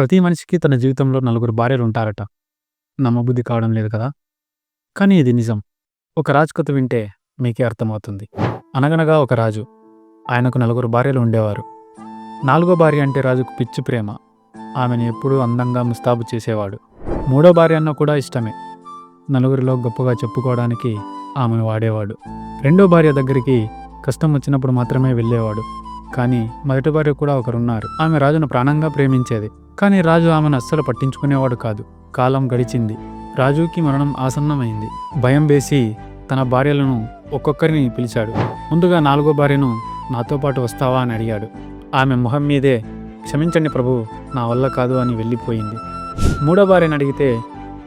ప్రతి మనిషికి తన జీవితంలో నలుగురు భార్యలుంటారట. నమ్మబుద్ధి కావడం లేదు కదా! కానీ ఇది నిజం. ఒక రాజు కథ వింటే మీకే అర్థమవుతుంది. అనగనగా ఒక రాజు. ఆయనకు నలుగురు భార్యలు ఉండేవారు. నాలుగో భార్య అంటే రాజుకు పిచ్చి ప్రేమ. ఆమెను ఎప్పుడూ అందంగా ముస్తాబు చేసేవాడు. మూడో భార్య అన్న కూడా ఇష్టమే. నలుగురిలో గొప్పగా చెప్పుకోవడానికి ఆమెను వాడేవాడు. రెండో భార్య దగ్గరికి కష్టం వచ్చినప్పుడు మాత్రమే వెళ్ళేవాడు. కానీ మొదటి భార్య కూడా ఒకరున్నారు. ఆమె రాజును ప్రాణంగా ప్రేమించేది. కానీ రాజు ఆమెను అస్సలు పట్టించుకునేవాడు కాదు. కాలం గడిచింది. రాజుకి మరణం ఆసన్నమైంది. భయం వేసి తన భార్యలను ఒక్కొక్కరిని పిలిచాడు. ముందుగా నాలుగో భార్యను నాతో పాటు వస్తావా అని అడిగాడు. ఆమె మొహం మీదే క్షమించండి ప్రభు, నా వల్ల కాదు అని వెళ్ళిపోయింది. మూడో భార్యను అడిగితే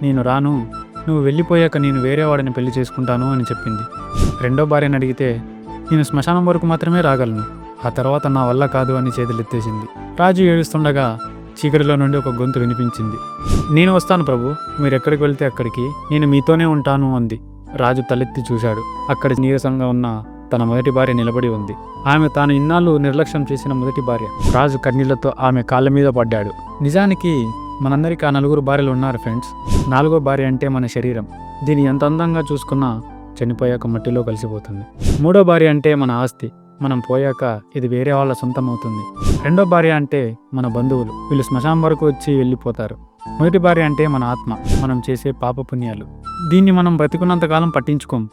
నేను రాను, నువ్వు వెళ్ళిపోయాక నేను వేరే వాడిని పెళ్లి చేసుకుంటాను అని చెప్పింది. రెండో భార్యను అడిగితే నేను శ్మశానం వరకు మాత్రమే రాగలను, ఆ తర్వాత నా వల్ల కాదు అని చేతులెత్తేసింది. రాజు ఏడుస్తుండగా చీకటిలో నుండి ఒక గొంతు వినిపించింది. నేను వస్తాను ప్రభు, మీరెక్కడికి వెళ్తే అక్కడికి, నేను మీతోనే ఉంటాను అంది. రాజు తలెత్తి చూశాడు. అక్కడ నీరసంగా ఉన్న తన మొదటి భార్య నిలబడి ఉంది. ఆమె తాను ఇన్నాళ్ళు నిర్లక్ష్యం చేసిన మొదటి భార్య. రాజు కన్నీళ్లతో ఆమె కాళ్ళ మీద పడ్డాడు. నిజానికి మనందరికీ ఆ నలుగురు భార్యలు ఉన్నారు ఫ్రెండ్స్. నాలుగో భార్య అంటే మన శరీరం. దీన్ని ఎంత అందంగా చూసుకున్నా చనిపోయాక మట్టిలో కలిసిపోతుంది. మూడో భార్య అంటే మన ఆస్తి. మనం పోయాక ఇది వేరే వాళ్ళ సొంతం అవుతుంది. రెండో భార్య అంటే మన బంధువులు. వీళ్ళు శ్మశానం వరకు వచ్చి వెళ్ళిపోతారు. మొదటి భార్య అంటే మన ఆత్మ, మనం చేసే పాపపుణ్యాలు. దీన్ని మనం బ్రతికున్నంతకాలం పట్టించుకోం,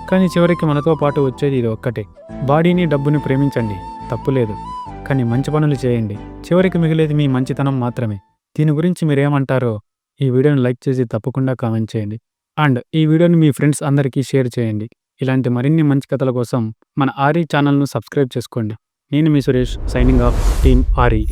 కానీ చివరికి మనతో పాటు వచ్చేది ఇది ఒక్కటే. బాడీని డబ్బుని ప్రేమించండి, తప్పులేదు, కానీ మంచి పనులు చేయండి. చివరికి మిగిలేది మీ మంచితనం మాత్రమే. దీని గురించి మీరేమంటారో ఈ వీడియోని లైక్ చేసి తప్పకుండా కామెంట్ చేయండి. అండ్ ఈ వీడియోని మీ ఫ్రెండ్స్ అందరికీ షేర్ చేయండి. ఇలాంటి మరిన్ని మంచి కథల కోసం మన ఆర్ఈ ఛానల్ను సబ్స్క్రైబ్ చేసుకోండి. నేను మీ Suresh, signing off, team RE.